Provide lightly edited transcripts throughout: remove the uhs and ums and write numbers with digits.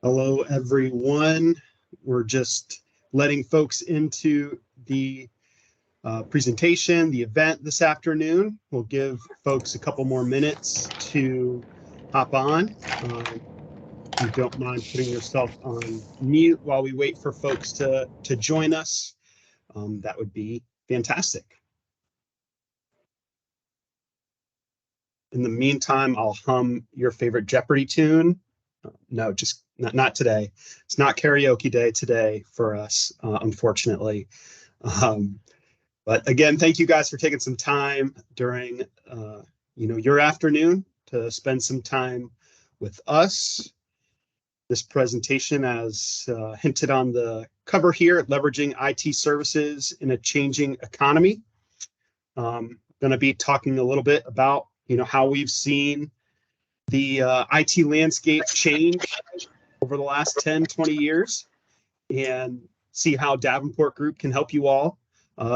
Hello, everyone. We're just letting folks into the presentation, the event this afternoon. We'll give folks a couple more minutes to hop on. If you don't mind putting yourself on mute while we wait for folks to join us, that would be fantastic. In the meantime, I'll hum your favorite Jeopardy tune. No, just not today. It's not karaoke day today for us, unfortunately. Um, but again, thank you guys for taking some time during your afternoon to spend some time with us. This presentation, as hinted on the cover here, leveraging IT services in a changing economy. Going to be talking a little bit about how we've seen the IT landscape change over the last 10, 20 years and see how Davenport Group can help you all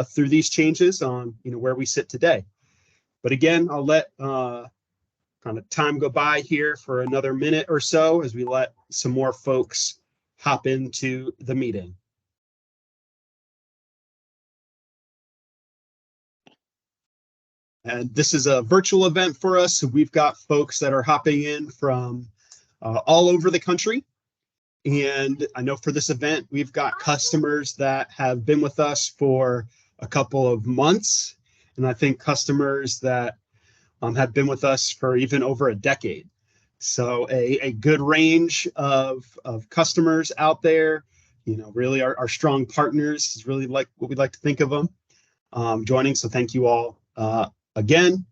through these changes on where we sit today. But again, I'll let kind of time go by here for another minute or so as we let some more folks hop into the meeting. And this is a virtual event for us. So we've got folks that are hopping in from all over the country. And I know for this event, we've got customers that have been with us for a couple of months. And I think customers that have been with us for even over a decade. So a good range of customers out there, really our strong partners is really like what we'd like to think of them joining. So thank you all again.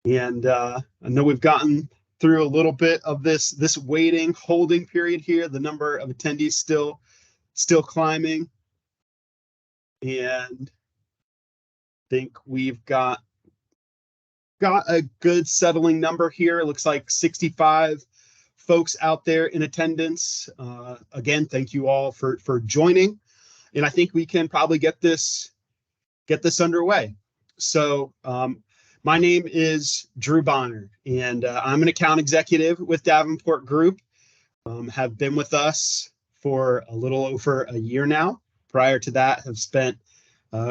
And I know we've gotten through a little bit of this waiting, holding period here. The number of attendees still climbing. And I think we've got a good settling number here. It looks like 65 folks out there in attendance. Again, thank you all for joining. And I think we can probably get this underway. So my name is Drew Bonner, and I'm an account executive with Davenport Group. Have been with us for a little over a year now. Prior to that, have spent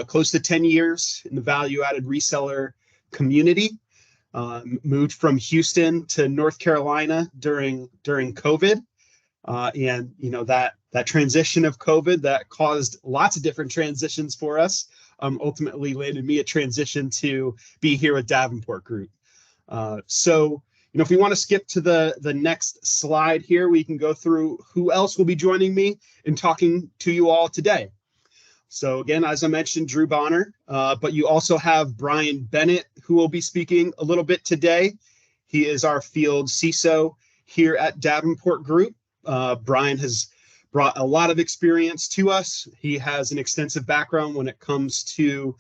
close to 10 years in the value-added reseller community. Moved from Houston to North Carolina during COVID, and that transition of COVID that caused lots of different transitions for us. Ultimately landed me a transition to be here at Davenport Group. So if we want to skip to the next slide here, we can go through who else will be joining me in talking to you all today. So again, as I mentioned, Drew Bonner, but you also have Brian Bennett, who will be speaking a little bit today. He is our field CISO here at Davenport Group. Brian has brought a lot of experience to us. He has an extensive background when it comes to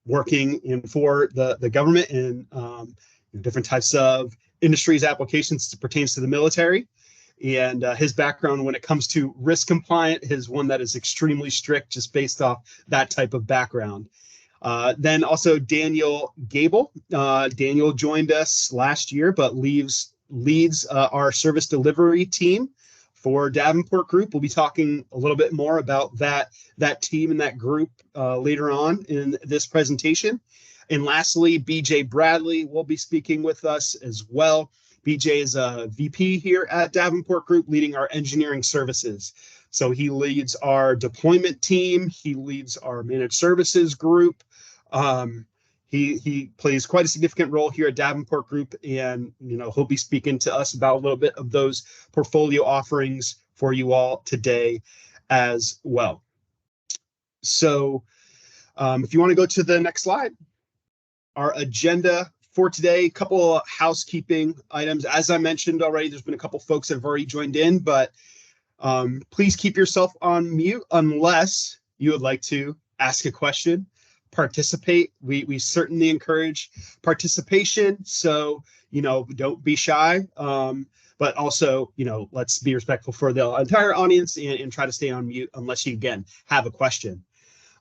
working for the government in different types of industries, applications that pertains to the military. And his background when it comes to risk compliant is one that is extremely strict just based off that type of background. Then also Daniel Gable. Daniel joined us last year, but leads our service delivery team for Davenport Group. We'll be talking a little bit more about that team and that group later on in this presentation. And lastly, BJ Bradley will be speaking with us as well. BJ is a VP here at Davenport Group, leading our engineering services. So he leads our deployment team. He leads our managed services group. He plays quite a significant role here at Davenport Group, and he'll be speaking to us about a little bit of those portfolio offerings for you all today as well. So if you want to go to the next slide, our agenda for today, a couple of housekeeping items. As I mentioned already, there's been a couple folks that have already joined in, but please keep yourself on mute unless you would like to ask a question, participate. We certainly encourage participation, so don't be shy, but also let's be respectful for the entire audience and try to stay on mute unless you again have a question.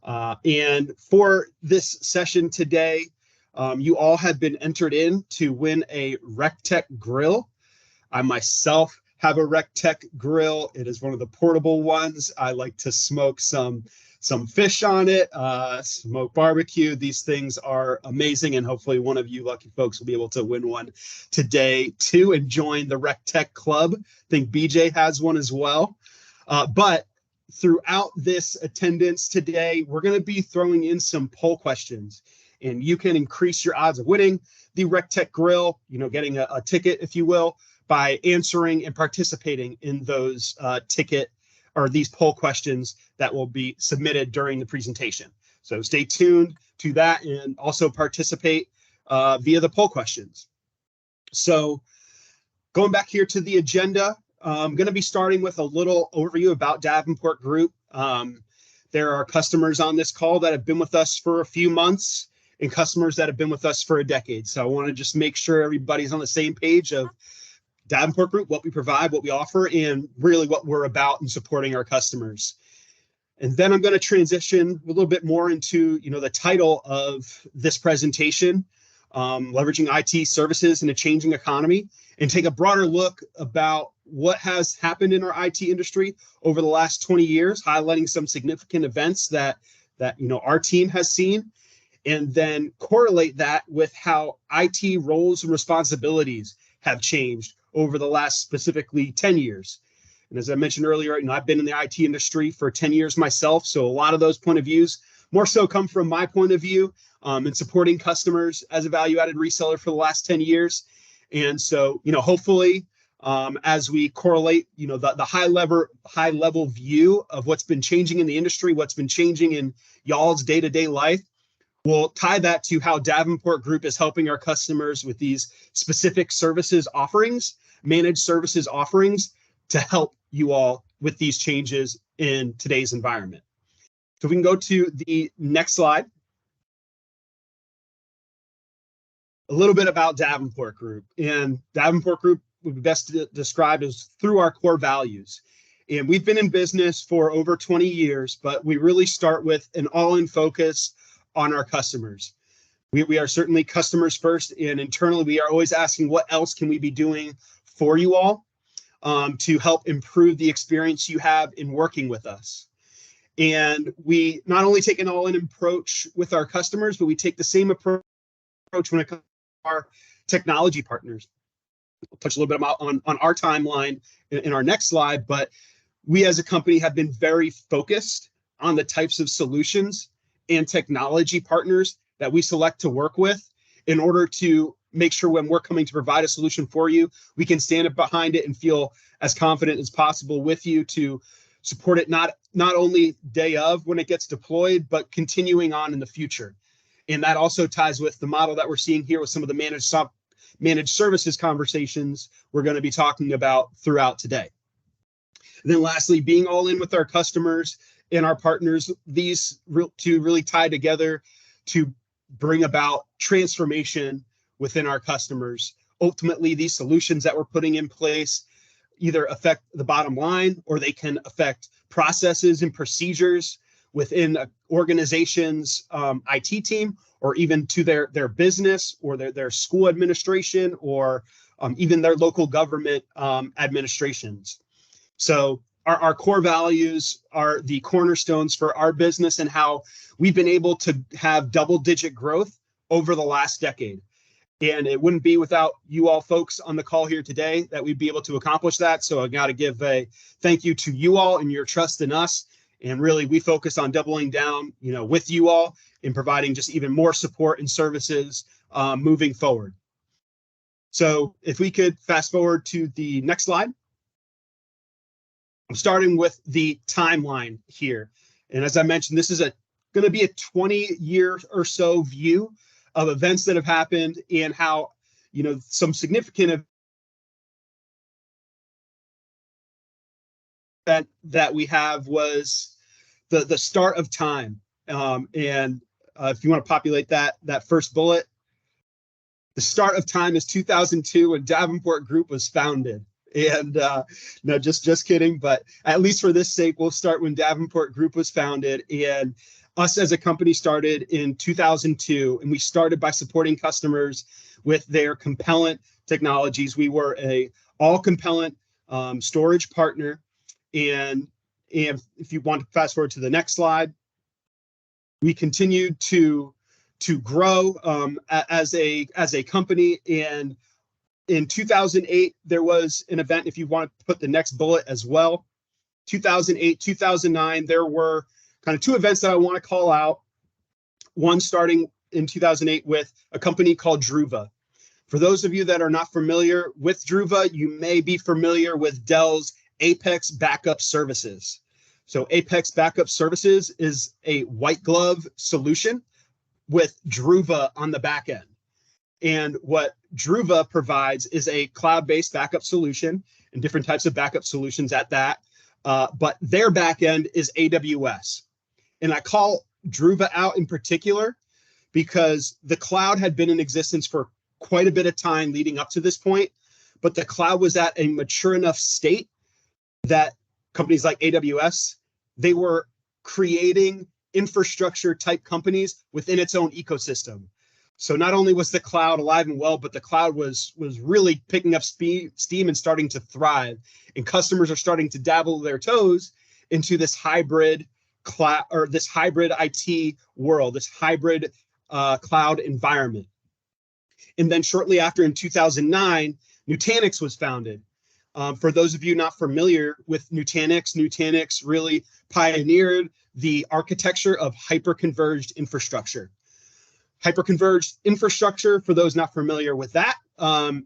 And for this session today, you all have been entered in to win a RecTech grill. I myself have a RecTech grill. It is one of the portable ones. I like to smoke some fish on it, smoke barbecue. These things are amazing, and hopefully one of you lucky folks will be able to win one today too and join the RecTech Club. I think BJ has one as well. But throughout this attendance today, we're going to be throwing in some poll questions, and you can increase your odds of winning the RecTech grill, getting a ticket, if you will, by answering and participating in those ticket or these poll questions that will be submitted during the presentation. So stay tuned to that and also participate via the poll questions. So going back here to the agenda, I'm going to be starting with a little overview about Davenport Group. There are customers on this call that have been with us for a few months and customers that have been with us for a decade. So I want to just make sure everybody's on the same page of Davenport Group, what we provide, what we offer, and really what we're about in supporting our customers. And then I'm going to transition a little bit more into, the title of this presentation, leveraging IT services in a changing economy, and take a broader look about what has happened in our IT industry over the last 20 years, highlighting some significant events that our team has seen, and then correlate that with how IT roles and responsibilities have changed over the last specifically 10 years. And as I mentioned earlier, I've been in the IT industry for 10 years myself. So a lot of those point of views more so come from my point of view in supporting customers as a value-added reseller for the last 10 years. And so, hopefully, as we correlate, the high level view of what's been changing in the industry, what's been changing in y'all's day-to-day life, we'll tie that to how Davenport Group is helping our customers with these specific services offerings, managed services offerings, to help you all with these changes in today's environment. So we can go to the next slide. A little bit about Davenport Group. And Davenport Group would be best described as through our core values. And we've been in business for over 20 years, but we really start with an all-in focus on our customers. We are certainly customers first, and internally we are always asking what else can we be doing for you all to help improve the experience you have in working with us. And we not only take an all-in approach with our customers, but we take the same approach when it comes to our technology partners. We'll touch a little bit about on our timeline in our next slide, but we as a company have been very focused on the types of solutions and technology partners that we select to work with in order to make sure when we're coming to provide a solution for you, we can stand up behind it and feel as confident as possible with you to support it not only day of when it gets deployed, but continuing on in the future. And that also ties with the model that we're seeing here with some of the managed services conversations we're going to be talking about throughout today. And then lastly, being all in with our customers and our partners, these two really tie together to bring about transformation within our customers. Ultimately, these solutions that we're putting in place either affect the bottom line or they can affect processes and procedures within an organization's IT team, or even to their business or their school administration, or even their local government administrations. So our core values are the cornerstones for our business and how we've been able to have double-digit growth over the last decade. And it wouldn't be without you all folks on the call here today that we'd be able to accomplish that. So I got to give a thank you to you all and your trust in us. And really, we focus on doubling down, with you all in providing just even more support and services moving forward. So if we could fast forward to the next slide. I'm starting with the timeline here. And as I mentioned, this is going to be a 20-year or so view of events that have happened and how, some significant event that we have was the start of time. And if you want to populate that first bullet, the start of time is 2002 when Davenport Group was founded. And no, just kidding. But at least for this sake, we'll start when Davenport Group was founded. And us as a company started in 2002, and we started by supporting customers with their compellant technologies. We were a all compellant storage partner. And if you want to fast forward to the next slide, we continued to grow as a company. And in 2008, there was an event, if you want to put the next bullet as well. 2008, 2009, there were kind of two events that I want to call out. One starting in 2008 with a company called Druva. For those of you that are not familiar with Druva, you may be familiar with Dell's Apex Backup Services. So Apex Backup Services is a white glove solution with Druva on the back end. And what Druva provides is a cloud-based backup solution and different types of backup solutions at that. But their back end is AWS. And I call Druva out in particular because the cloud had been in existence for quite a bit of time leading up to this point, but the cloud was at a mature enough state that companies like AWS, they were creating infrastructure type companies within its own ecosystem. So not only was the cloud alive and well, but the cloud was really picking up steam and starting to thrive. And customers are starting to dabble their toes into this hybrid cloud, or this hybrid IT world, this hybrid cloud environment. And then shortly after, in 2009, Nutanix was founded. For those of you not familiar with Nutanix, Nutanix really pioneered the architecture of hyper-converged infrastructure. Hyper-converged infrastructure, for those not familiar with that,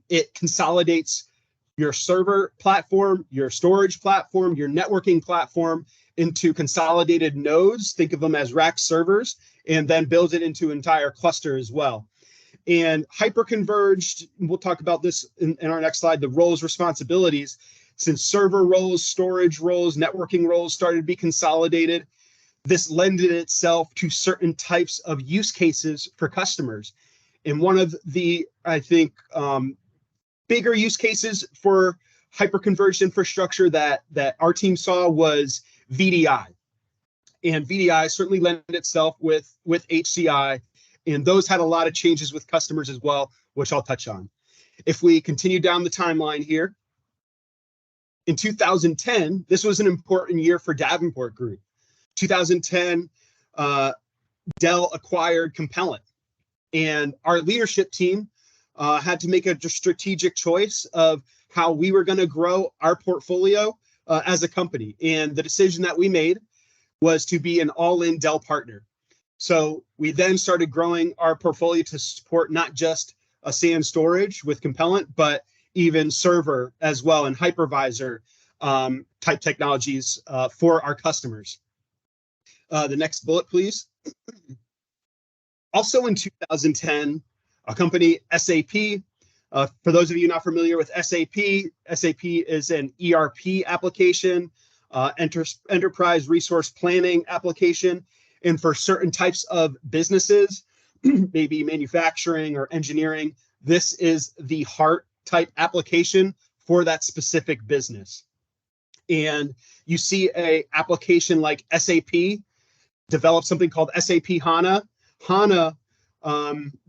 it consolidates your server platform, your storage platform, your networking platform into consolidated nodes. Think of them as rack servers, and then builds it into an entire cluster as well. And hyper-converged, we'll talk about this in our next slide, the roles, responsibilities. Since server roles, storage roles, networking roles started to be consolidated, this lended itself to certain types of use cases for customers. And one of the, I think, bigger use cases for hyper-converged infrastructure that our team saw was VDI. And VDI certainly lent itself with HCI. And those had a lot of changes with customers as well, which I'll touch on. If we continue down the timeline here, in 2010, this was an important year for Davenport Group. 2010, Dell acquired Compellent. And our leadership team had to make a strategic choice of how we were going to grow our portfolio as a company. And the decision that we made was to be an all-in Dell partner. So we then started growing our portfolio to support not just a SAN storage with Compellent, but even server as well, and hypervisor type technologies for our customers. The next bullet, please. Also in 2010, a company, SAP. For those of you not familiar with SAP, SAP is an ERP application, enterprise resource planning application. And for certain types of businesses, maybe manufacturing or engineering, this is the heart type application for that specific business. And you see a application like SAP develop something called SAP HANA. HANA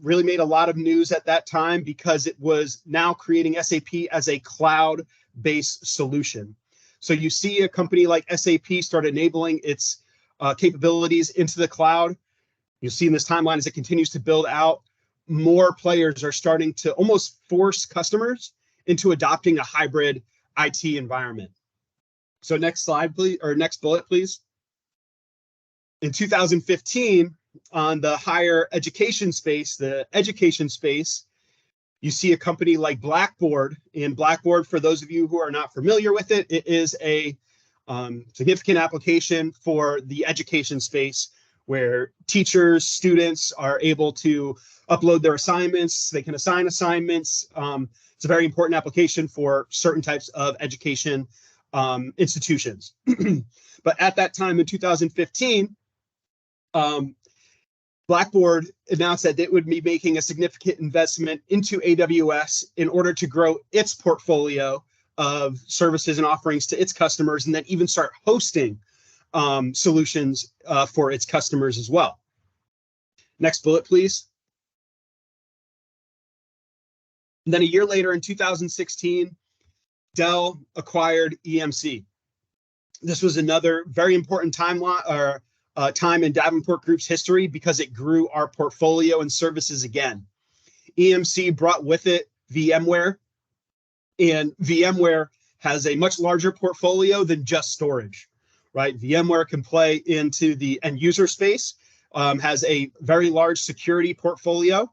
really made a lot of news at that time because it was now creating SAP as a cloud-based solution. So you see a company like SAP start enabling its capabilities into the cloud. You'll see in this timeline as it continues to build out, more players are starting to almost force customers into adopting a hybrid IT environment. So next slide, please, or next bullet, please. In 2015, on the higher education space, you see a company like Blackboard. And Blackboard, for those of you who are not familiar with it, it is a significant application for the education space where teachers, students are able to upload their assignments. They can assign assignments. It's a very important application for certain types of education institutions. But at that time in 2015, Blackboard announced that it would be making a significant investment into AWS in order to grow its portfolio of services and offerings to its customers, and then even start hosting solutions for its customers as well. Next bullet, please. And then a year later in 2016, Dell acquired EMC. This was another very important time in Davenport Group's history because it grew our portfolio and services again. EMC brought with it VMware, and VMware has a much larger portfolio than just storage, right? VMware can play into the end user space, has a very large security portfolio.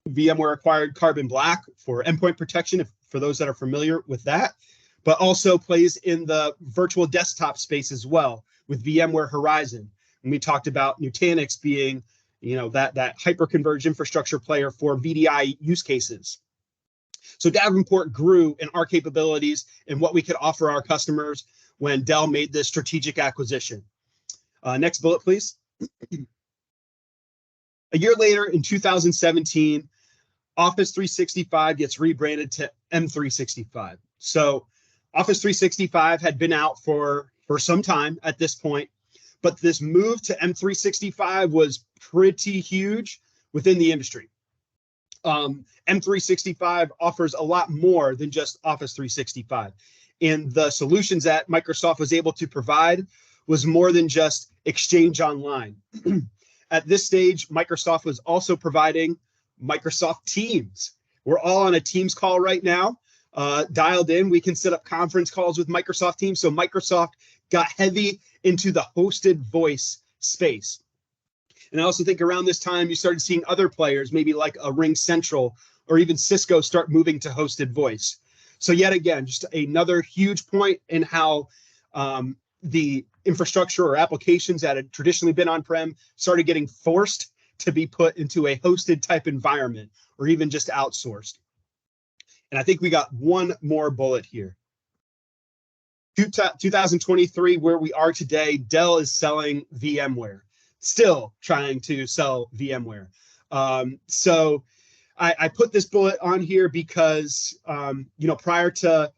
VMware acquired Carbon Black for endpoint protection, for those that are familiar with that, but also plays in the virtual desktop space as well with VMware Horizon. And we talked about Nutanix being, that hyperconverged infrastructure player for VDI use cases. So Davenport grew in our capabilities and what we could offer our customers when Dell made this strategic acquisition. Next bullet, please. A year later, in 2017, Office 365 gets rebranded to M365. So Office 365 had been out for some time at this point, but this move to M365 was pretty huge within the industry. M365 offers a lot more than just Office 365. And the solutions that Microsoft was able to provide was more than just Exchange Online. At this stage, Microsoft was also providing Microsoft Teams. We're all on a Teams call right now, dialed in. We can set up conference calls with Microsoft Teams. So Microsoft got heavy into the hosted voice space. And I also think around this time, you started seeing other players, maybe like a Ring Central or even Cisco, start moving to hosted voice. So yet again, just another huge point in how the infrastructure or applications that had traditionally been on-prem started getting forced to be put into a hosted type environment or even just outsourced. And I think we got one more bullet here. 2023, where we are today, Dell is selling VMware, still trying to sell VMware. So I put this bullet on here because, prior to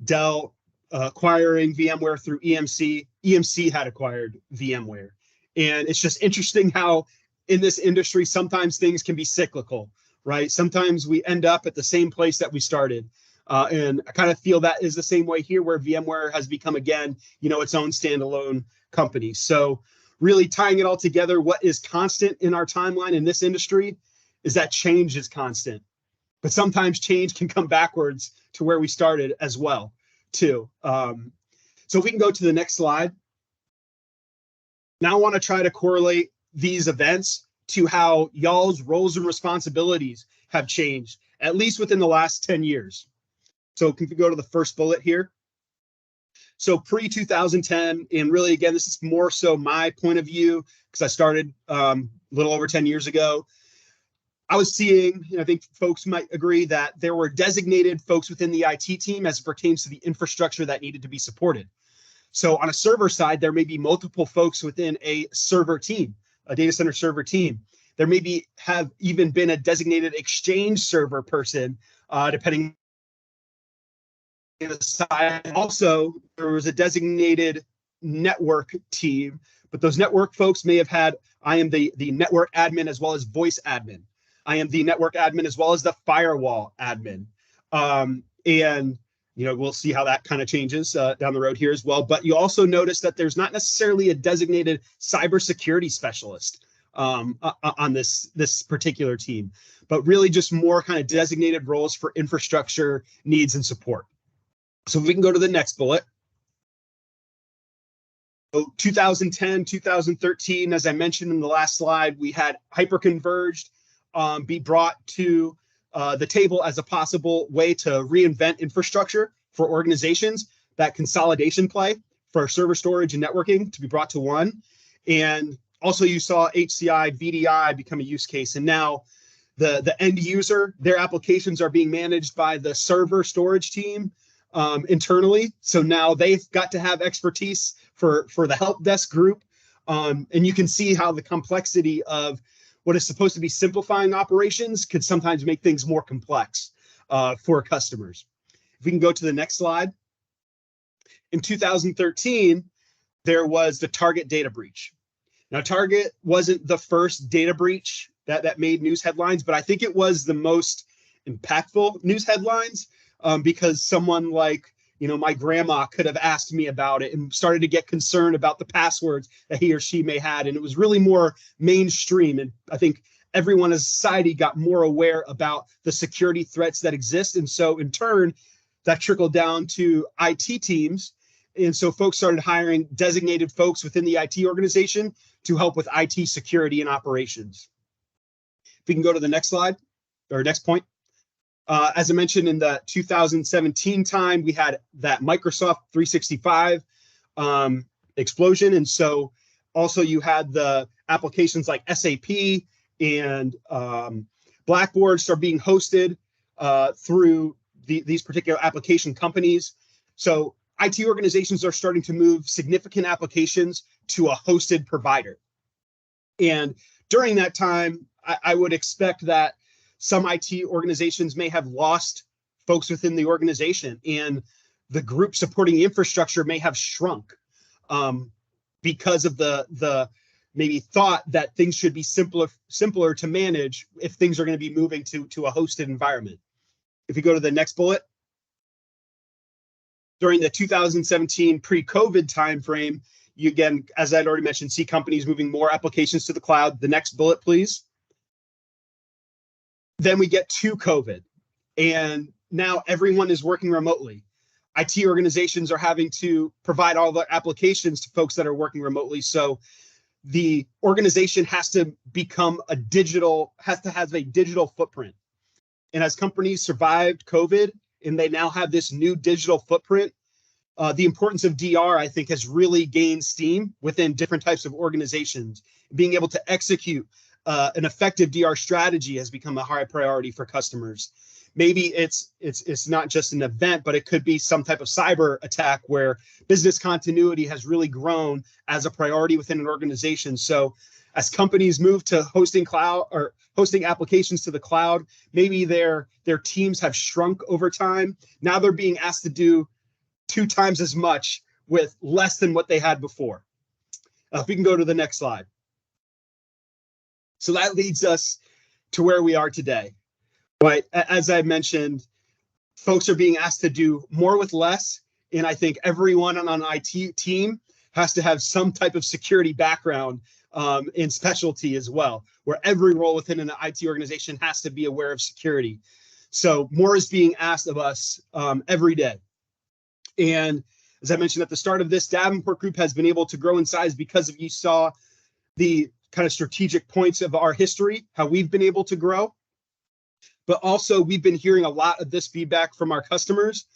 Dell acquiring VMware through EMC, EMC had acquired VMware. And it's just interesting how in this industry, sometimes things can be cyclical, right? Sometimes we end up at the same place that we started. And I kind of feel that is the same way here, where VMware has become, again, its own standalone company. So really tying it all together, what is constant in our timeline in this industry is that change is constant. But sometimes change can come backwards to where we started as well, too. So if we can go to the next slide. Now I want to try to correlate these events to how y'all's roles and responsibilities have changed, at least within the last 10 years. So can we go to the first bullet here? So pre-2010, and really, again, this is more so my point of view, because I started a little over 10 years ago. I was seeing, I think folks might agree, that there were designated folks within the IT team as it pertains to the infrastructure that needed to be supported. So on a server side, there may be multiple folks within a server team, a data center server team. There may have even been a designated Exchange server person, depending on the side. Also, there was a designated network team, but those network folks may have had, I am the network admin as well as voice admin. I am the network admin as well as the firewall admin. And we'll see how that kind of changes down the road here as well. But you also notice that there's not necessarily a designated cybersecurity specialist on this particular team, but really just more kind of designated roles for infrastructure needs and support. So if we can go to the next bullet. So 2010, 2013, as I mentioned in the last slide, we had hyperconverged be brought to the table as a possible way to reinvent infrastructure for organizations. That consolidation play for server storage and networking to be brought to one. And also you saw HCI, VDI become a use case. And now the end user, their applications are being managed by the server storage team internally. So now they've got to have expertise for the help desk group. And you can see how the complexity of what is supposed to be simplifying operations could sometimes make things more complex for customers. If we can go to the next slide. In 2013, there was the Target data breach. Now, Target wasn't the first data breach that made news headlines, but I think it was the most impactful news headlines because someone like, my grandma could have asked me about it and started to get concerned about the passwords that he or she may had. And it was really more mainstream. And I think everyone in society got more aware about the security threats that exist. And so in turn, that trickled down to IT teams. And so folks started hiring designated folks within the IT organization to help with IT security and operations. If we can go to the next slide, or next point. As I mentioned, in the 2017 time, we had that Microsoft 365 explosion. And so also you had the applications like SAP and Blackboard start being hosted through these particular application companies. So IT organizations are starting to move significant applications to a hosted provider. And during that time, I would expect that some IT organizations may have lost folks within the organization, and the group supporting infrastructure may have shrunk because of the maybe thought that things should be simpler to manage if things are going to be moving to a hosted environment. If you go to the next bullet, during the 2017 pre-COVID timeframe, you again, as I'd already mentioned, see companies moving more applications to the cloud. The next bullet, please. Then we get to COVID, and now everyone is working remotely. IT organizations are having to provide all the applications to folks that are working remotely. So the organization has to become have a digital footprint. And as companies survived COVID and they now have this new digital footprint, the importance of DR, I think, has really gained steam within different types of organizations. Being able to execute an effective DR strategy has become a high priority for customers. Maybe it's not just an event, but it could be some type of cyber attack where business continuity has really grown as a priority within an organization. So as companies move to hosting applications to the cloud, maybe their teams have shrunk over time. Now they're being asked to do 2 times as much with less than what they had before. If we can go to the next slide. So that leads us to where we are today. But as I mentioned, folks are being asked to do more with less. And I think everyone on an IT team has to have some type of security background and specialty as well, where every role within an IT organization has to be aware of security. So more is being asked of us every day. And as I mentioned at the start of this, Davenport Group has been able to grow in size because you saw the kind of strategic points of our history, how we've been able to grow. But also we've been hearing a lot of this feedback from our customers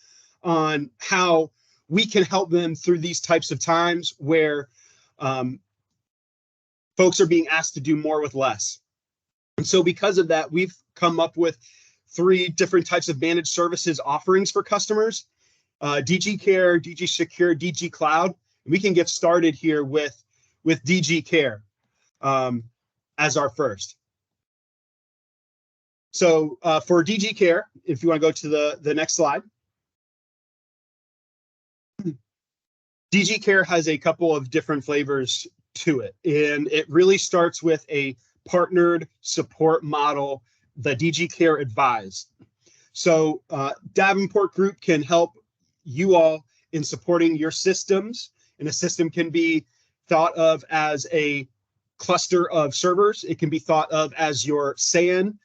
on how we can help them through these types of times where folks are being asked to do more with less. And so because of that, we've come up with 3 different types of managed services offerings for customers: DG Care, DG Secure, DG Cloud. We can get started here with DG Care as our first. So for DG Care, if you want to go to the next slide, DG Care has a couple of different flavors to it. And it really starts with a partnered support model, the DG Care Advise. So Davenport Group can help you all in supporting your systems. And a system can be thought of as a cluster of servers. It can be thought of as your SAN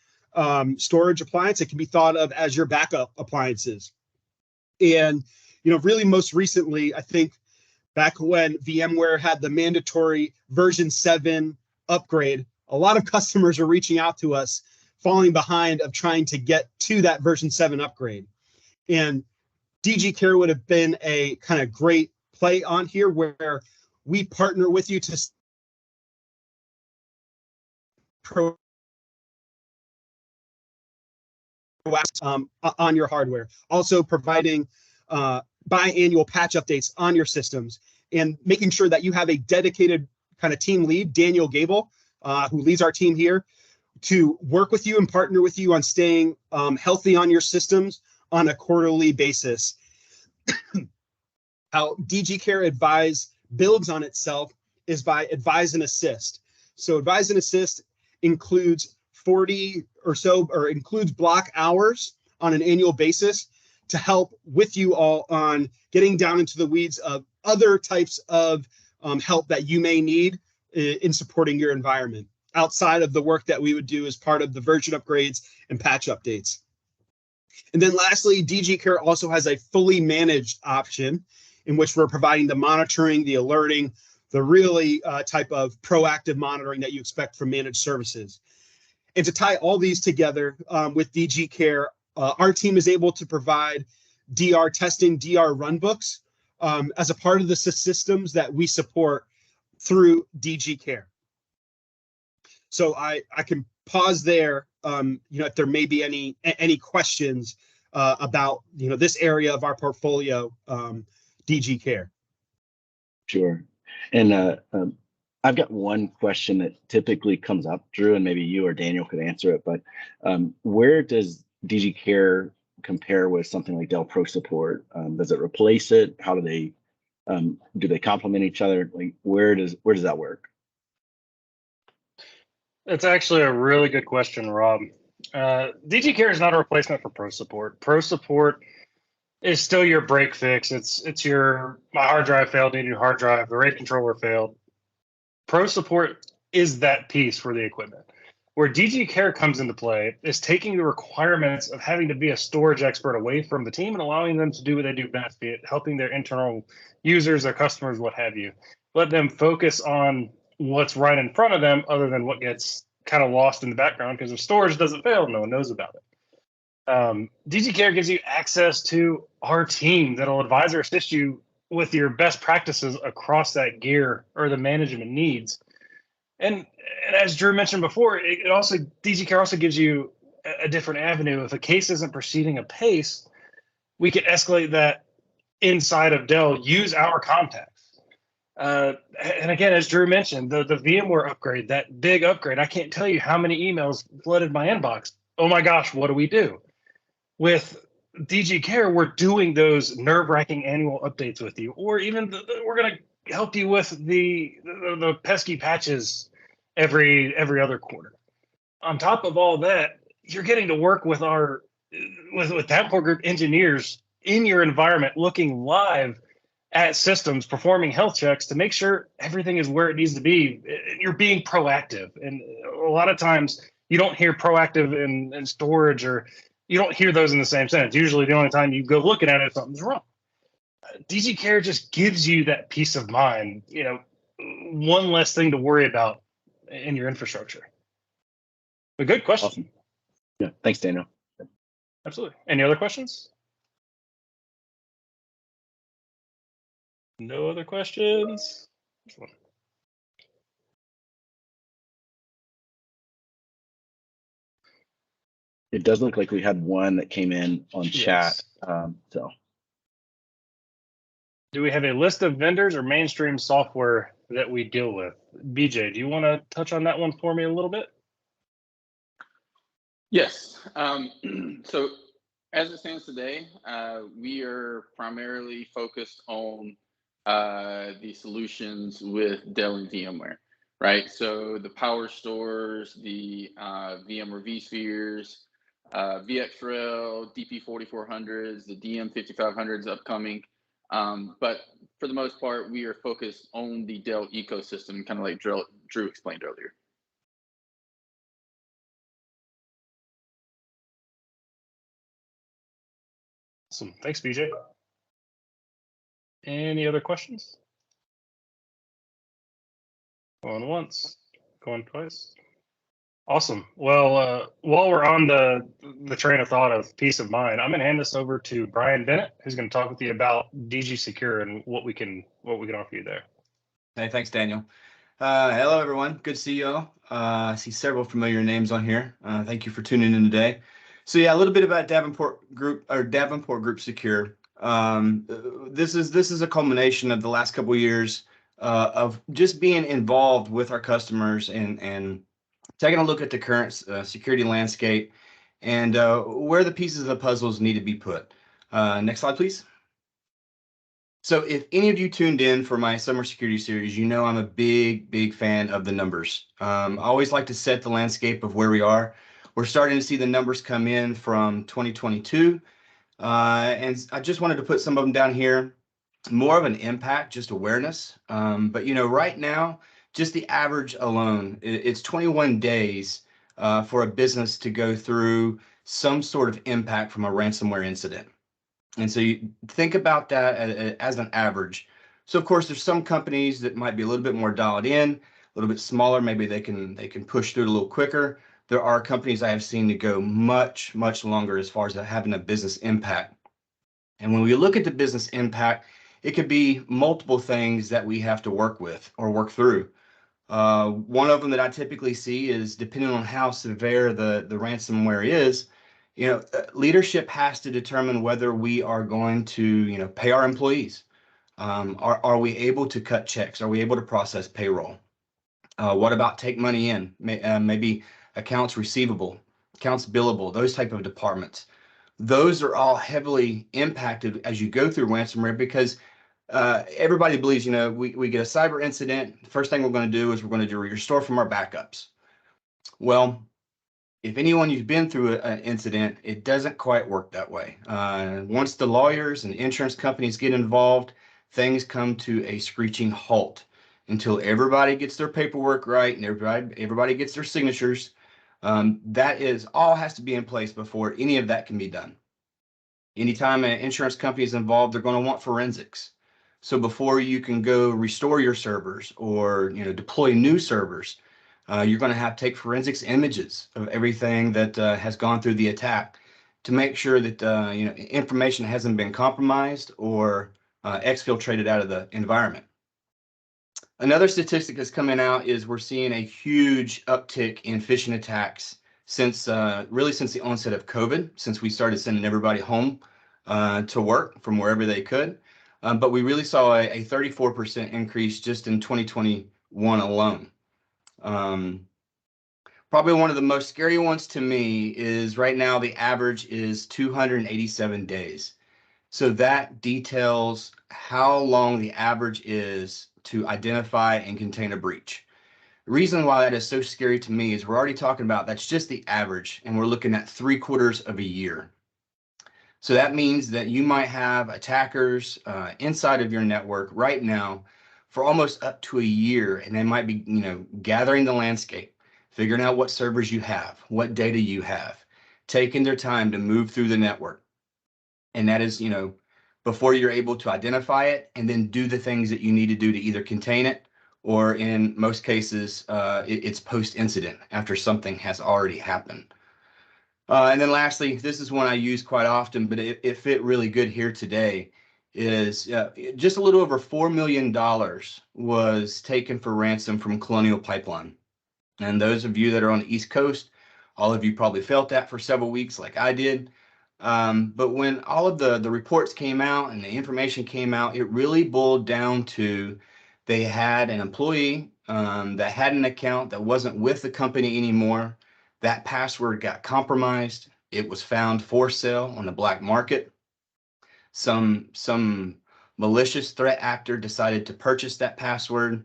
storage appliance. It can be thought of as your backup appliances. And, really most recently, I think back when VMware had the mandatory version 7 upgrade, a lot of customers are reaching out to us, falling behind of trying to get to that version 7 upgrade. And DG Care would have been a kind of great play on here, where we partner with you to on your hardware, also providing biannual patch updates on your systems, and making sure that you have a dedicated kind of team lead, Daniel Gable, who leads our team here, to work with you and partner with you on staying healthy on your systems on a quarterly basis. How DG Care Advise builds on itself is by Advise and Assist. So Advise and Assist includes 40 or so, or includes block hours on an annual basis to help with you all on getting down into the weeds of other types of help that you may need in supporting your environment outside of the work that we would do as part of the version upgrades and patch updates. And then lastly, DG Care also has a fully managed option in which we're providing the monitoring, the alerting, the really type of proactive monitoring that you expect from managed services. And to tie all these together with DG Care, our team is able to provide DR testing, DR runbooks as a part of the systems that we support through DG Care. So I can pause there, if there may be any questions about this area of our portfolio, DG Care. Sure. And I've got one question that typically comes up, Drew, and maybe you or Daniel could answer it, but where does DG Care compare with something like Dell Pro Support? Does it replace it? How do they complement each other? Like where does that work? It's actually a really good question, Rob. DG Care is not a replacement for Pro Support. Pro Support is still your break fix. It's my hard drive failed, need a new hard drive, the RAID controller failed. Pro Support is that piece for the equipment. Where DG Care comes into play is taking the requirements of having to be a storage expert away from the team and allowing them to do what they do best, be it helping their internal users, their customers, what have you. Let them focus on what's right in front of them other than what gets kind of lost in the background, because if storage doesn't fail, no one knows about it. DG Care gives you access to our team that'll advise or assist you with your best practices across that gear or the management needs. And as Drew mentioned before, DG Care also gives you a different avenue. If a case isn't proceeding apace, we can escalate that inside of Dell, use our contacts. And again, as Drew mentioned, the VMware upgrade, that big upgrade, I can't tell you how many emails flooded my inbox. Oh my gosh, what do we do? With DG Care, we're doing those nerve-wracking annual updates with you, or even we're going to help you with the pesky patches every other quarter. On top of all that, you're getting to work with with Davenport Group engineers in your environment, looking live at systems, performing health checks to make sure everything is where it needs to be. You're being proactive, and a lot of times you don't hear proactive in storage, or you don't hear those in the same sentence. Usually the only time you go looking at it, something's wrong. DG Care just gives you that peace of mind, one less thing to worry about in your infrastructure. A good question. Awesome. Yeah, thanks, Daniel. Absolutely. Any other questions? No other questions? It does look like we had one that came in on chat. So, do we have a list of vendors or mainstream software that we deal with? BJ, do you want to touch on that one for me a little bit? Yes. So as it stands today, we are primarily focused on the solutions with Dell and VMware, right? So the Power Stores, the VMware vSpheres, VxRail, DP4400s, the DM5500s upcoming. But for the most part, we are focused on the Dell ecosystem, kind of like Drew explained earlier. Awesome. Thanks, BJ. Any other questions? Going once, going twice. Awesome. Well, while we're on the train of thought of peace of mind, I'm going to hand this over to Brian Bennett, who's going to talk with you about DG Secure and what we can offer you there. Hey, thanks, Daniel. Hello, everyone. Good to see you all. I see several familiar names on here. Thank you for tuning in today. So yeah, a little bit about Davenport Group Secure. This is a culmination of the last couple of years of just being involved with our customers and taking a look at the current security landscape and where the pieces of the puzzles need to be put. Next slide, please. So if any of you tuned in for my summer security series, you know I'm a big fan of the numbers. I always like to set the landscape of where we are. We're starting to see the numbers come in from 2022. And I just wanted to put some of them down here. More of an impact, just awareness. But right now, just the average alone, it's 21 days for a business to go through some sort of impact from a ransomware incident. And so you think about that as an average. So of course, there's some companies that might be a little bit more dialed in, a little bit smaller. Maybe they can push through it a little quicker. There are companies I have seen to go much, much longer as far as having a business impact. And when we look at the business impact, it could be multiple things that we have to work with or work through. One of them that I typically see is, depending on how severe the ransomware is, leadership has to determine whether we are going to, pay our employees. Are we able to cut checks? Are we able to process payroll? What about take money in? Maybe accounts receivable, accounts billable, those type of departments. Those are all heavily impacted as you go through ransomware, because everybody believes, we get a cyber incident. The first thing we're going to do is we're going to restore from our backups. Well, if anyone who's been through an incident, it doesn't quite work that way. Once the lawyers and insurance companies get involved, things come to a screeching halt until everybody gets their paperwork right and everybody gets their signatures. That is all has to be in place before any of that can be done. Anytime an insurance company is involved, they're going to want forensics. So before you can go restore your servers or deploy new servers, you're going to have to take forensics images of everything that has gone through the attack to make sure that information hasn't been compromised or exfiltrated out of the environment. Another statistic that's coming out is we're seeing a huge uptick in phishing attacks since the onset of COVID, since we started sending everybody home to work from wherever they could. But we really saw a 34% increase just in 2021 alone. Probably one of the most scary ones to me is right now the average is 287 days. So that details how long the average is to identify and contain a breach. The reason why that is so scary to me is we're already talking about that's just the average, and we're looking at 3/4 of a year. So that means that you might have attackers inside of your network right now for almost up to a year, and they might be, gathering the landscape, figuring out what servers you have, what data you have, taking their time to move through the network. And that is, before you're able to identify it and then do the things that you need to do to either contain it, or in most cases, it's post-incident after something has already happened. And then lastly, this is one I use quite often, but it fit really good here today, is just a little over $4 million was taken for ransom from Colonial Pipeline. And those of you that are on the East Coast, all of you probably felt that for several weeks like I did. But when all of the reports came out and the information came out, it really boiled down to they had an employee that had an account that wasn't with the company anymore. That password got compromised. It was found for sale on the black market. Some malicious threat actor decided to purchase that password,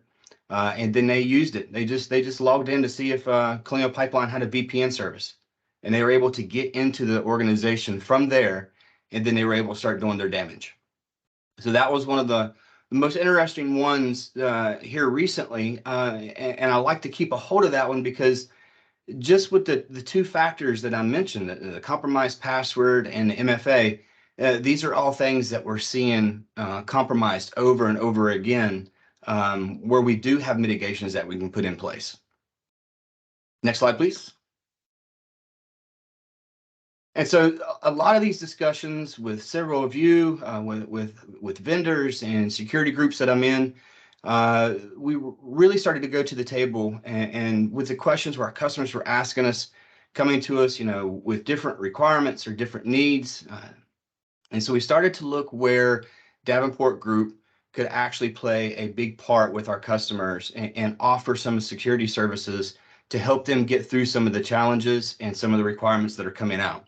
and then they used it. They just logged in to see if Colonial Pipeline had a VPN service, and they were able to get into the organization from there, and then they were able to start doing their damage. So that was one of the most interesting ones here recently, and I like to keep a hold of that one because just with the two factors that I mentioned, the compromised password and the MFA, these are all things that we're seeing compromised over and over again, where we do have mitigations that we can put in place. Next slide, please. And so a lot of these discussions with several of you, with vendors and security groups that I'm in, we really started to go to the table and with the questions where our customers were asking us, coming to us, with different requirements or different needs. And so we started to look where Davenport Group could actually play a big part with our customers and offer some security services to help them get through some of the challenges and some of the requirements that are coming out.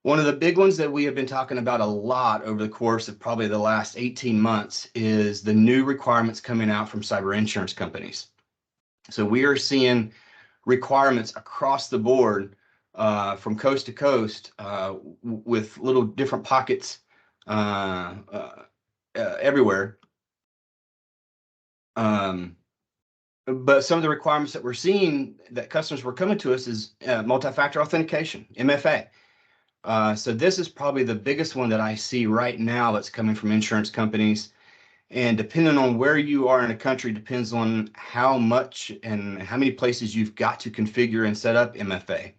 One of the big ones that we have been talking about a lot over the course of probably the last 18 months is the new requirements coming out from cyber insurance companies. So we are seeing requirements across the board from coast to coast with little different pockets everywhere. But some of the requirements that we're seeing that customers were coming to us is multi-factor authentication, MFA. So this is probably the biggest one that I see right now that's coming from insurance companies. And depending on where you are in a country depends on how much and how many places you've got to configure and set up MFA.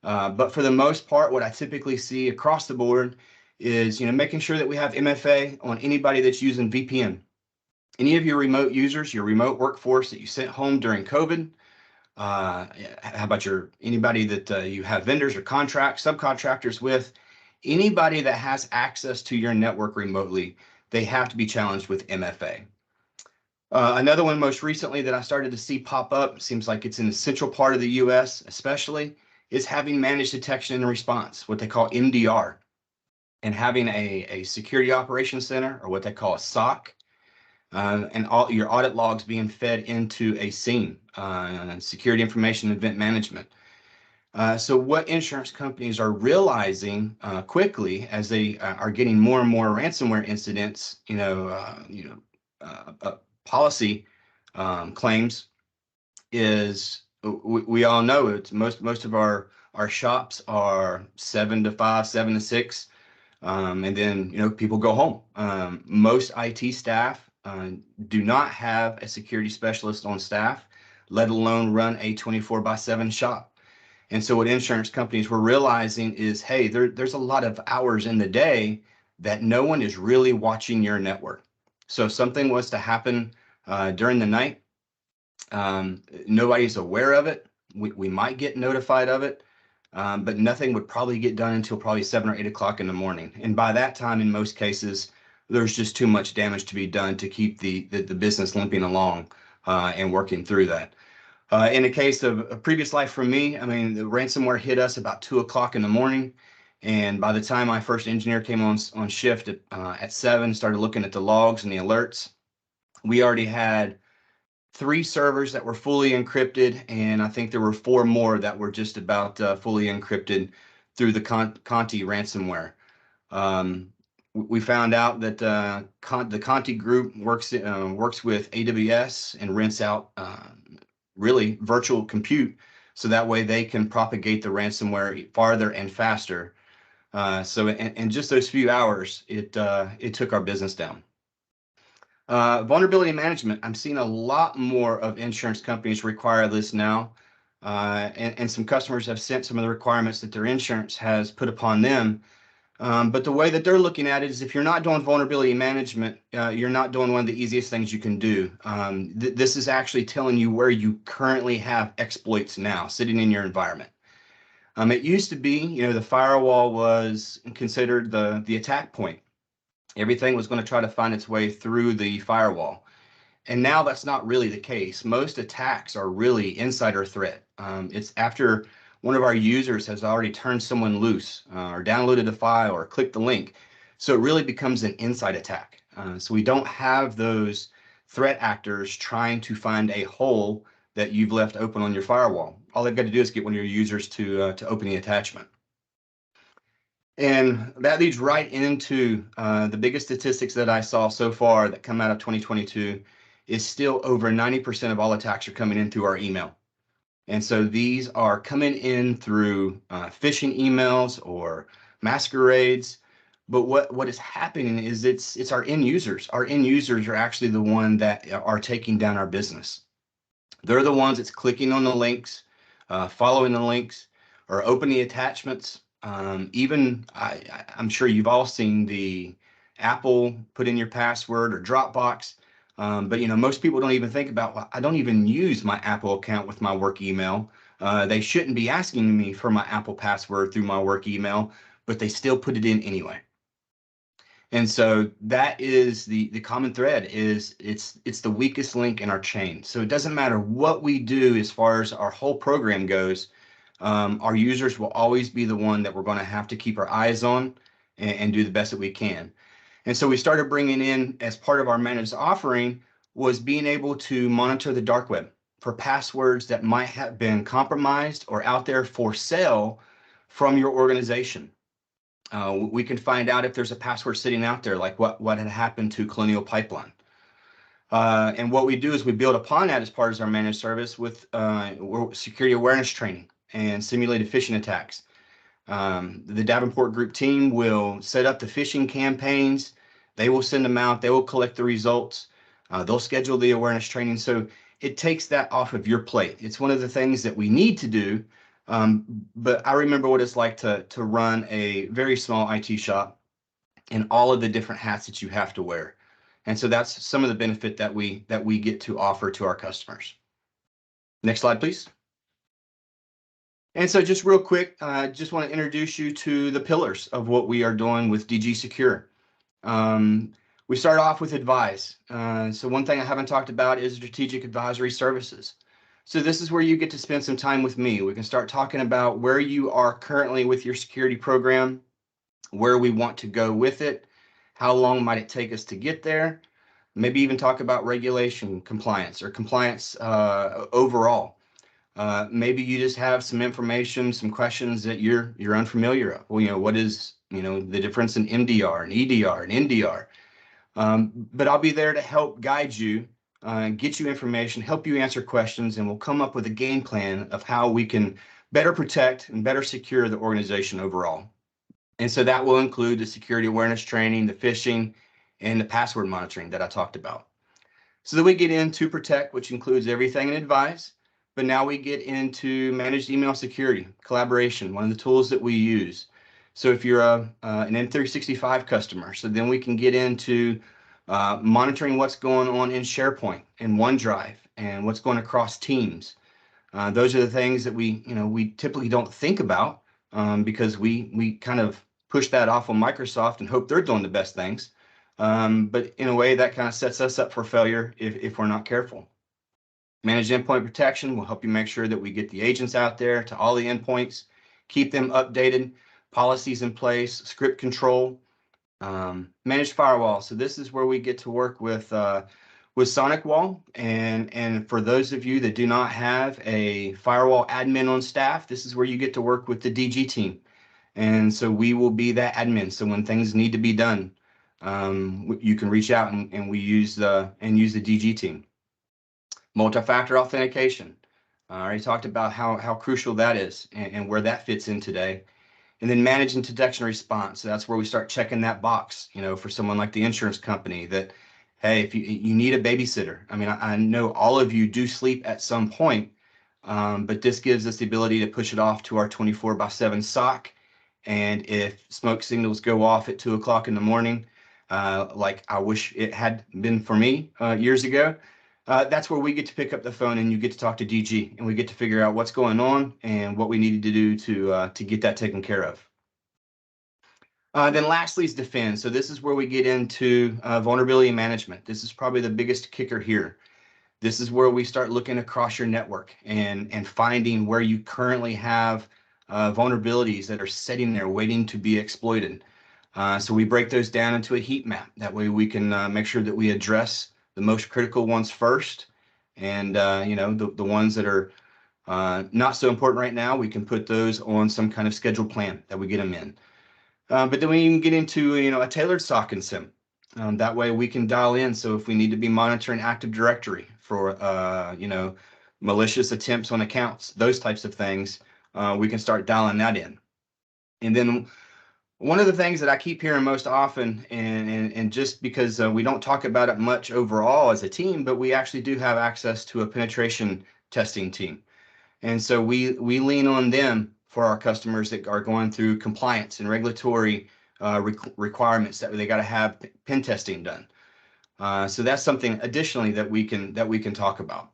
But for the most part, what I typically see across the board is, making sure that we have MFA on anybody that's using VPN. Any of your remote users, your remote workforce that you sent home during COVID, how about anybody that you have vendors or contracts, subcontractors with, anybody that has access to your network remotely, they have to be challenged with MFA. Another one most recently that I started to see pop up, seems like it's in the central part of the US especially, is having managed detection and response, what they call MDR, and having a security operations center, or what they call a SOC, and all your audit logs being fed into a SIEM, security information event management. So what insurance companies are realizing quickly as they are getting more and more ransomware incidents, policy claims, is we all know it's most of our shops are 7 to 5, 7 to 6, and then people go home. Most IT staff do not have a security specialist on staff, let alone run a 24/7 shop. And so what insurance companies were realizing is, hey, there's a lot of hours in the day that no one is really watching your network. So if something was to happen during the night, nobody's aware of it. We might get notified of it, but nothing would probably get done until probably 7 or 8 o'clock in the morning. And by that time, in most cases, there's just too much damage to be done to keep the business limping along and working through that. In the case of a previous life for me, I mean, the ransomware hit us about 2 o'clock in the morning. And by the time my first engineer came on shift at 7, started looking at the logs and the alerts, we already had 3 servers that were fully encrypted. And I think there were 4 more that were just about fully encrypted through the Conti ransomware. We found out that the Conti group works with AWS and rents out really virtual compute, so that way they can propagate the ransomware farther and faster. So in just those few hours, it took our business down. Vulnerability management. I'm seeing a lot more of insurance companies require this now, and some customers have sent some of the requirements that their insurance has put upon them. But the way that they're looking at it is, if you're not doing vulnerability management, you're not doing one of the easiest things you can do. This is actually telling you where you currently have exploits now sitting in your environment. It used to be, the firewall was considered the attack point. Everything was going to try to find its way through the firewall. And now that's not really the case. Most attacks are really insider threat. It's after one of our users has already turned someone loose or downloaded a file or clicked the link. So it really becomes an inside attack. So we don't have those threat actors trying to find a hole that you've left open on your firewall. All they've got to do is get one of your users to open the attachment. And that leads right into the biggest statistics that I saw so far that come out of 2022 is still over 90% of all attacks are coming in through our email. And so these are coming in through phishing emails or masquerades. But what is happening is it's our end users. Our end users are actually the one that are taking down our business. They're the ones that's clicking on the links, following the links, or opening the attachments. Even I'm sure you've all seen the Apple put in your password or Dropbox. But most people don't even think about, well, I don't even use my Apple account with my work email. They shouldn't be asking me for my Apple password through my work email, but they still put it in anyway. And so that is the common thread, is it's the weakest link in our chain. So it doesn't matter what we do as far as our whole program goes, our users will always be the one that we're going to have to keep our eyes on and do the best that we can. And so we started bringing in, as part of our managed offering, was being able to monitor the dark web. for passwords that might have been compromised or out there for sale from your organization. We can find out if there's a password sitting out there, like what had happened to Colonial Pipeline. And what we do is we build upon that as part of our managed service with security awareness training and simulated phishing attacks. The Davenport group team will set up the phishing campaigns. They will send them out. They will collect the results. They'll schedule the awareness training. So it takes that off of your plate. It's one of the things that we need to do. But I remember what it's like to run a very small IT shop and all of the different hats that you have to wear. And so that's some of the benefit that we get to offer to our customers. Next slide, please. And so just real quick, I just want to introduce you to the pillars of what we are doing with DG Secure. We start off with advise. So one thing I haven't talked about is strategic advisory services. So this is where you get to spend some time with me. We can start talking about where you are currently with your security program, where we want to go with it, how long might it take us to get there, maybe even talk about regulation compliance or compliance overall. Maybe you just have some information, some questions that you're unfamiliar of. Well, what is, the difference in MDR and EDR and NDR? But I'll be there to help guide you, get you information, help you answer questions, and we'll come up with a game plan of how we can better protect and better secure the organization overall. And so that will include the security awareness training, the phishing, and the password monitoring that I talked about. So then we get into protect, which includes everything in advise. But now we get into managed email security, collaboration, one of the tools that we use. So if you're an M365 customer, so then we can get into monitoring what's going on in SharePoint and OneDrive and what's going across Teams. Those are the things that we typically don't think about because we kind of push that off on Microsoft and hope they're doing the best things. But in a way that kind of sets us up for failure if we're not careful. Managed endpoint protection will help you make sure that we get the agents out there to all the endpoints, keep them updated, policies in place, script control, managed firewall. So this is where we get to work with SonicWall. And for those of you that do not have a firewall admin on staff, this is where you get to work with the DG team. And so we will be that admin. So when things need to be done, you can reach out and we use the DG team. Multi-factor authentication. I already talked about how crucial that is and where that fits in today. And then managing detection response. So that's where we start checking that box, for someone like the insurance company that, hey, if you need a babysitter. I mean, I know all of you do sleep at some point, but this gives us the ability to push it off to our 24/7 SOC. And if smoke signals go off at 2 o'clock in the morning, like I wish it had been for me years ago, that's where we get to pick up the phone and you get to talk to DG and we get to figure out what's going on and what we needed to do to get that taken care of. Then lastly is defend. So this is where we get into vulnerability management. This is probably the biggest kicker here. This is where we start looking across your network and finding where you currently have vulnerabilities that are sitting there waiting to be exploited. So we break those down into a heat map. That way we can make sure that we address the most critical ones first, and the ones that are not so important right now, we can put those on some kind of scheduled plan that we get them in. But then we can get into a tailored SOC and SIM. That way we can dial in. So if we need to be monitoring Active Directory for malicious attempts on accounts, those types of things, we can start dialing that in. And then one of the things that I keep hearing most often, and just because we don't talk about it much overall as a team, but we actually do have access to a penetration testing team. And so we lean on them for our customers that are going through compliance and regulatory requirements that they got to have pen testing done. So that's something additionally that we can talk about.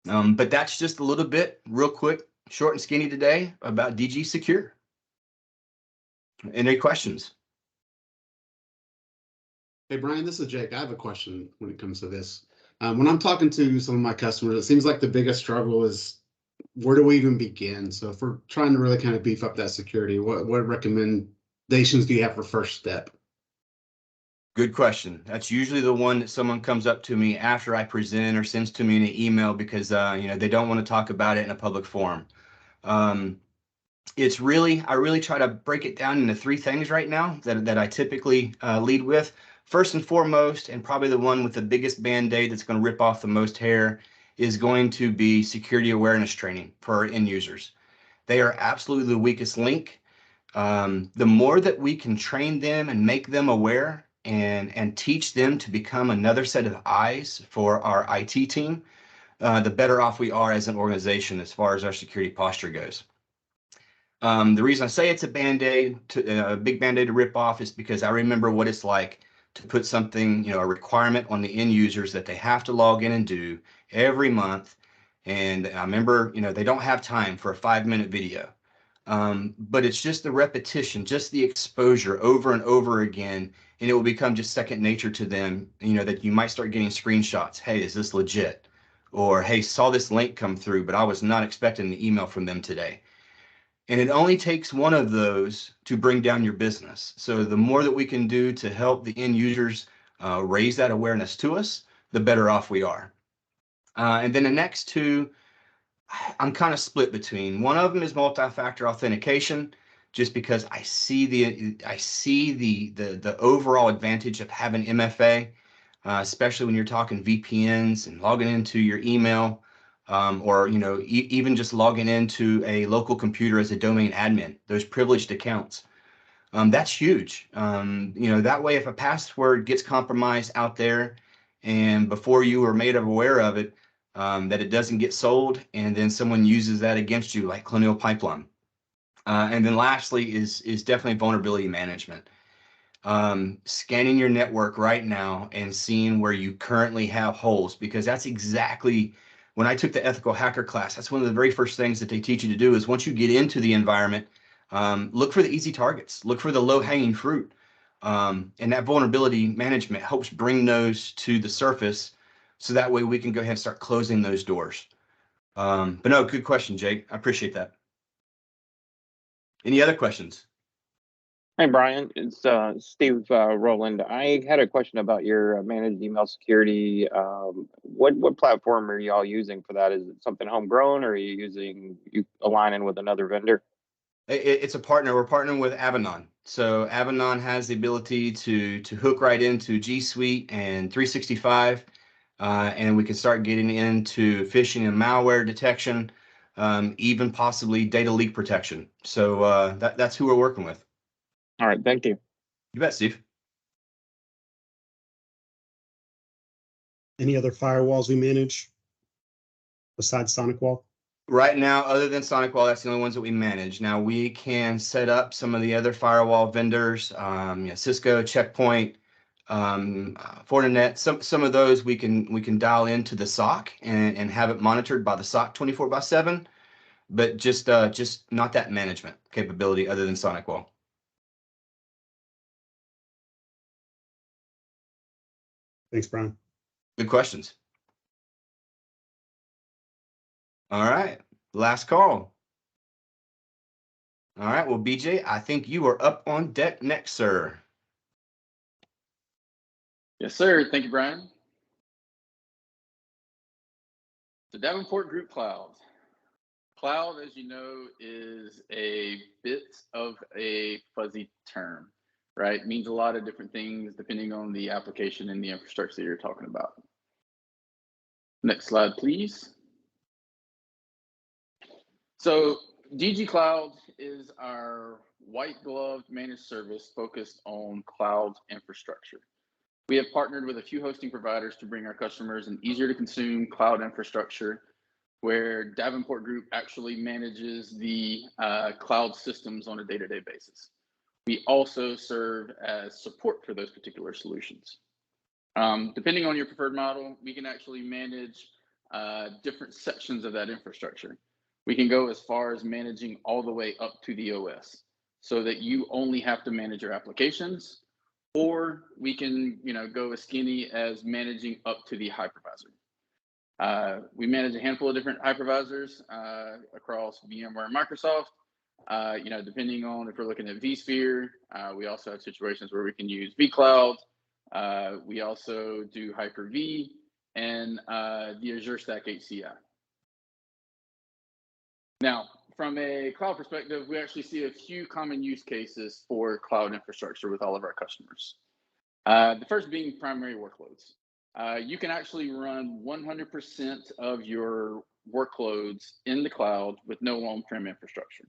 But that's just a little bit real quick, short and skinny today about DG Secure. Any questions? Hey, Brian, this is Jake. I have a question when it comes to this. When I'm talking to some of my customers, it seems like the biggest struggle is where do we even begin? So if we're trying to really kind of beef up that security, what recommendations do you have for first step? Good question. That's usually the one that someone comes up to me after I present or sends to me in an email because they don't want to talk about it in a public forum. I really try to break it down into three things right now that I typically lead with. First and foremost, and probably the one with the biggest band-aid that's going to rip off the most hair, is going to be security awareness training for our end users. They are absolutely the weakest link. The more that we can train them and make them aware and teach them to become another set of eyes for our IT team, the better off we are as an organization as far as our security posture goes. The reason I say it's a band-aid, a big band-aid to rip off, is because I remember what it's like to put something, a requirement on the end users that they have to log in and do every month. And I remember, they don't have time for a 5-minute video. But it's just the repetition, just the exposure over and over again, and it will become just second nature to them, that you might start getting screenshots. Hey, is this legit? Or, hey, saw this link come through, but I was not expecting the email from them today. And it only takes one of those to bring down your business. So the more that we can do to help the end users raise that awareness to us, the better off we are. And then the next two, I'm kind of split between. One of them is multi-factor authentication, just because I see the overall advantage of having MFA, especially when you're talking VPNs and logging into your email. Or even just logging into a local computer as a domain admin, those privileged accounts. That's huge. That way, if a password gets compromised out there, and before you are made aware of it, that it doesn't get sold, and then someone uses that against you, like Colonial Pipeline. And then lastly is definitely vulnerability management. Scanning your network right now and seeing where you currently have holes, because that's exactly when I took the ethical hacker class, that's one of the very first things that they teach you to do is once you get into the environment, look for the easy targets, look for the low hanging fruit. And that vulnerability management helps bring those to the surface. So that way we can go ahead and start closing those doors. But no, good question, Jake. I appreciate that. Any other questions? Hey, Brian, it's Steve Rowland. I had a question about your managed email security. What platform are y'all using for that? Is it something homegrown, or are you aligning with another vendor? It's a partner. We're partnering with Avanon. So Avanon has the ability to hook right into G Suite and 365, and we can start getting into phishing and malware detection, even possibly data leak protection. So that's who we're working with. All right, thank you. You bet, Steve. Any other firewalls we manage besides SonicWall? Right now, other than SonicWall, that's the only ones that we manage. Now we can set up some of the other firewall vendors, Cisco, Checkpoint, Fortinet. Some of those we can dial into the SOC and have it monitored by the SOC 24/7, but just not that management capability other than SonicWall. Thanks, Brian. Good questions. All right, last call. All right, well, BJ, I think you are up on deck next, sir. Yes, sir. Thank you, Brian. The Davenport Group Cloud. Cloud, as you know, is a bit of a fuzzy term, right? It means a lot of different things depending on the application and the infrastructure you're talking about. Next slide, please. So DG Cloud is our white glove managed service focused on cloud infrastructure. We have partnered with a few hosting providers to bring our customers an easier to consume cloud infrastructure where Davenport Group actually manages the cloud systems on a day-to-day basis. We also serve as support for those particular solutions. Depending on your preferred model, we can actually manage different sections of that infrastructure. We can go as far as managing all the way up to the OS so that you only have to manage your applications, or we can go as skinny as managing up to the hypervisor. We manage a handful of different hypervisors across VMware and Microsoft. Depending on if we're looking at vSphere, we also have situations where we can use vCloud, We also do Hyper-V and the Azure Stack HCI. Now, from a cloud perspective, we actually see a few common use cases for cloud infrastructure with all of our customers. The first being primary workloads. You can actually run 100% of your workloads in the cloud with no on-prem infrastructure.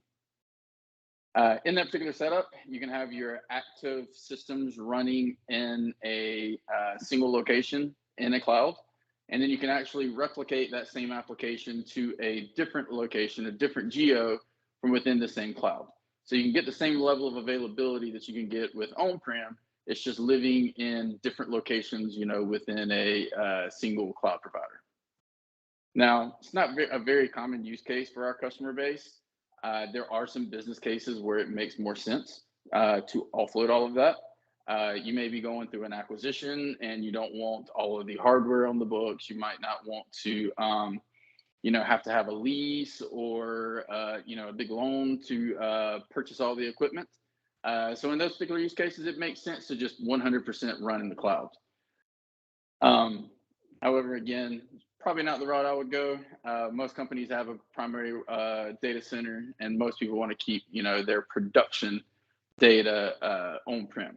In that particular setup, you can have your active systems running in a single location in a cloud, and then you can actually replicate that same application to a different location, a different geo from within the same cloud. So you can get the same level of availability that you can get with on-prem. It's just living in different locations, you know, within a single cloud provider. Now, it's not a very common use case for our customer base. There are some business cases where it makes more sense to offload all of that. You may be going through an acquisition and you don't want all of the hardware on the books. You might not want to, you know, have to have a lease or, you know, a big loan to purchase all the equipment. So in those particular use cases, it makes sense to just 100% run in the cloud. However, again, probably not the route I would go. Most companies have a primary data center, and most people want to keep, you know, their production data on-prem.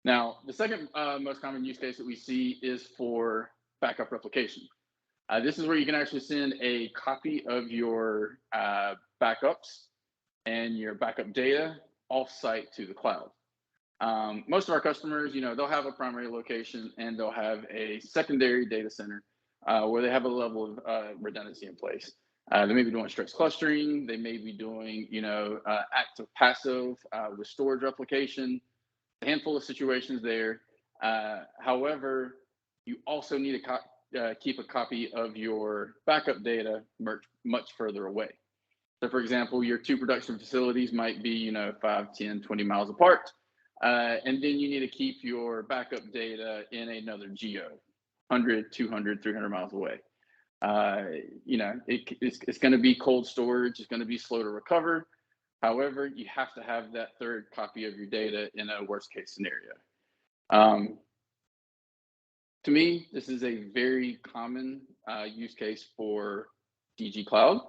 Now, the second most common use case that we see is for backup replication. This is where you can actually send a copy of your backups and your backup data off-site to the cloud. Most of our customers, you know, they'll have a primary location and they'll have a secondary data center where they have a level of redundancy in place. They may be doing stretch clustering. They may be doing, you know, active passive with storage replication, a handful of situations there. However, you also need to keep a copy of your backup data much further away. So for example, your two production facilities might be, you know, 5, 10, 20 miles apart. And then you need to keep your backup data in another geo, 100, 200, 300 miles away. You know, it's going to be cold storage. It's going to be slow to recover. However, you have to have that third copy of your data in a worst case scenario. To me, this is a very common use case for DG Cloud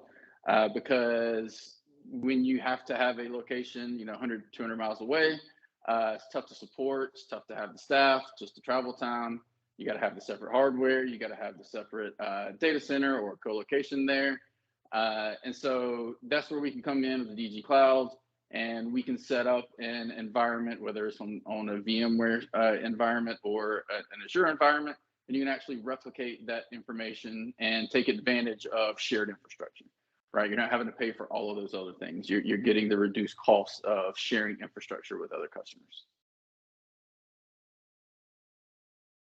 because when you have to have a location, you know, 100, 200 miles away, it's tough to support. It's tough to have the staff, just the travel time. You got to have the separate hardware. You got to have the separate data center or co-location there. And so that's where we can come in with the DG Cloud, and we can set up an environment, whether it's on a VMware environment or an Azure environment, and you can actually replicate that information and take advantage of shared infrastructure. Right, you're not having to pay for all of those other things. You're getting the reduced cost of sharing infrastructure with other customers.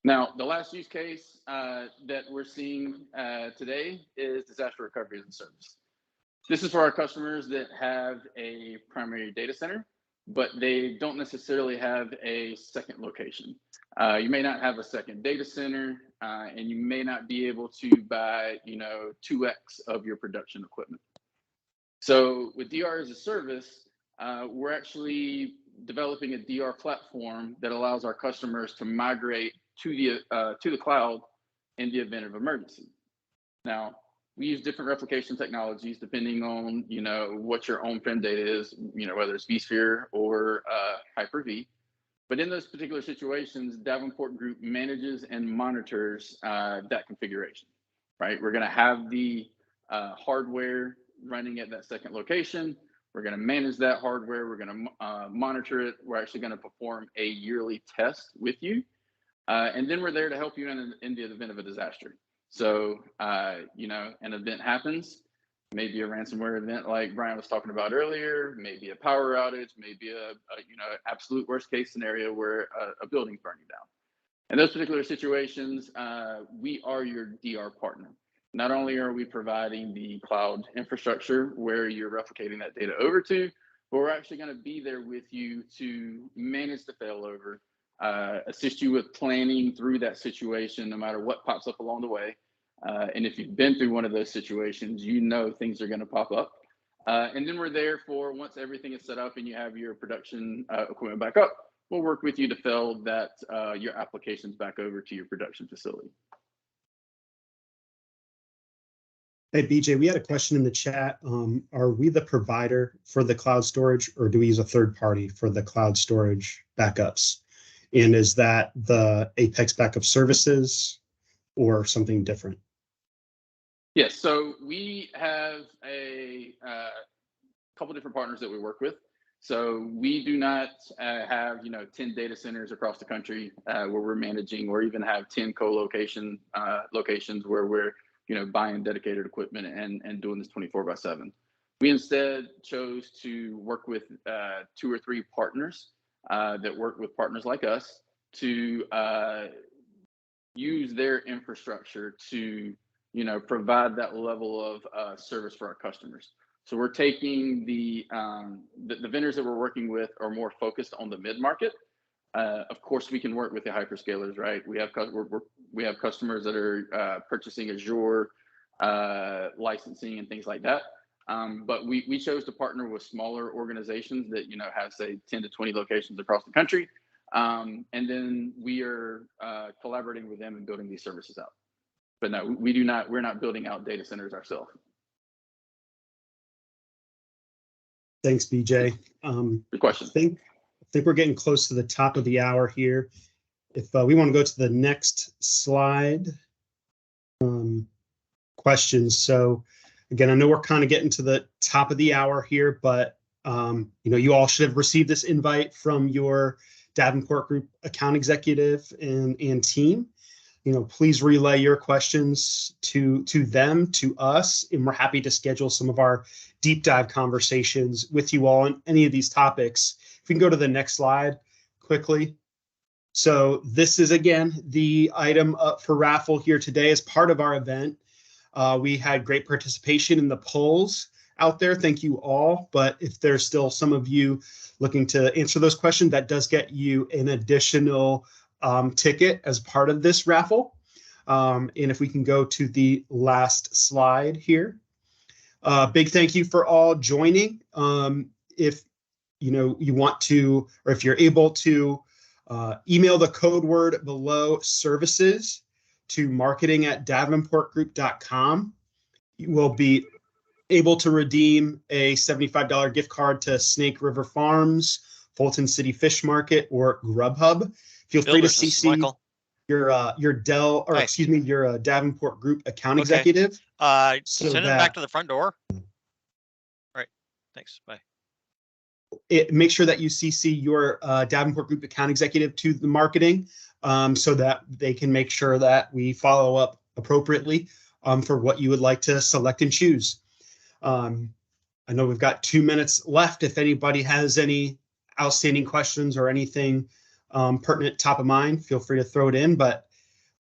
Now, the last use case that we're seeing today is disaster recovery as a service. This is for our customers that have a primary data center, but they don't necessarily have a second location. You may not have a second data center, and you may not be able to buy, you know, 2x of your production equipment. So with DR as a service, we're actually developing a DR platform that allows our customers to migrate to the cloud in the event of emergency. Now, we use different replication technologies depending on, you know, what your on-prem data is, you know, whether it's vSphere or Hyper-V. But in those particular situations, Davenport Group manages and monitors that configuration, right? We're going to have the hardware running at that second location. We're going to manage that hardware. We're going to monitor it. We're actually going to perform a yearly test with you. And then we're there to help you in the event of a disaster. So, you know, an event happens, maybe a ransomware event like Brian was talking about earlier, maybe a power outage, maybe a you know, absolute worst case scenario where a building's burning down. In those particular situations, we are your DR partner. Not only are we providing the cloud infrastructure where you're replicating that data over to, but we're actually going to be there with you to manage the failover, assist you with planning through that situation, no matter what pops up along the way. And if you've been through one of those situations, you know things are going to pop up. And then we're there for once everything is set up and you have your production equipment back up, we'll work with you to fill that your applications back over to your production facility. Hey, BJ, we had a question in the chat. Are we the provider for the cloud storage, or do we use a third party for the cloud storage backups? And is that the Apex Backup Services or something different? Yes, so we have a couple different partners that we work with. So we do not have 10 data centers across the country where we're managing, or even have 10 co-location locations where we're buying dedicated equipment and doing this 24/7. We instead chose to work with 2 or 3 partners that work with partners like us to use their infrastructure to provide that level of service for our customers. So we're taking the vendors that we're working with are more focused on the mid-market. Of course, we can work with the hyperscalers, right? We have customers that are purchasing Azure licensing and things like that. But we chose to partner with smaller organizations that have, say, 10 to 20 locations across the country, and then we are collaborating with them and building these services out. But no, we're not building out data centers ourselves. Thanks, BJ. Good question. I think we're getting close to the top of the hour here. If we want to go to the next slide, questions. So again, I know we're kind of getting to the top of the hour here, but you all should have received this invite from your Davenport Group account executive and team. Please relay your questions to them, to us, and we're happy to schedule some of our deep dive conversations with you all on any of these topics. If we can go to the next slide quickly. So this is, again, the item up for raffle here today as part of our event. We had great participation in the polls out there. Thank you all. But if there's still some of you looking to answer those questions, that does get you an additional ticket as part of this raffle. And if we can go to the last slide here. Big thank you for all joining. If you want to, or if you're able to, email the code word below services to marketing@davenportgroup.com. You will be able to redeem a $75 gift card to Snake River Farms, Fulton City Fish Market, or Grubhub. Feel free to CC your Dell, or excuse me, your Davenport Group account executive. Send them back to the front door. All right. Thanks. Bye. Make sure that you CC your Davenport Group account executive to the marketing, so that they can make sure that we follow up appropriately for what you would like to select and choose. I know we've got 2 minutes left. If anybody has any outstanding questions or anything pertinent top of mind, feel free to throw it in, but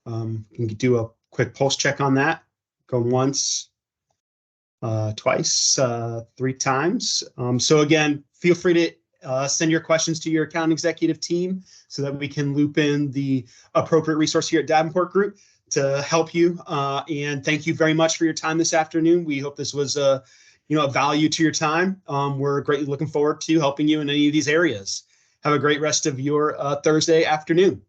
you can do a quick pulse check on that. Go once, twice, 3 times. So again, feel free to send your questions to your account executive team so that we can loop in the appropriate resource here at Davenport Group to help you. And thank you very much for your time this afternoon. We hope this was a value to your time. We're greatly looking forward to helping you in any of these areas. Have a great rest of your Thursday afternoon.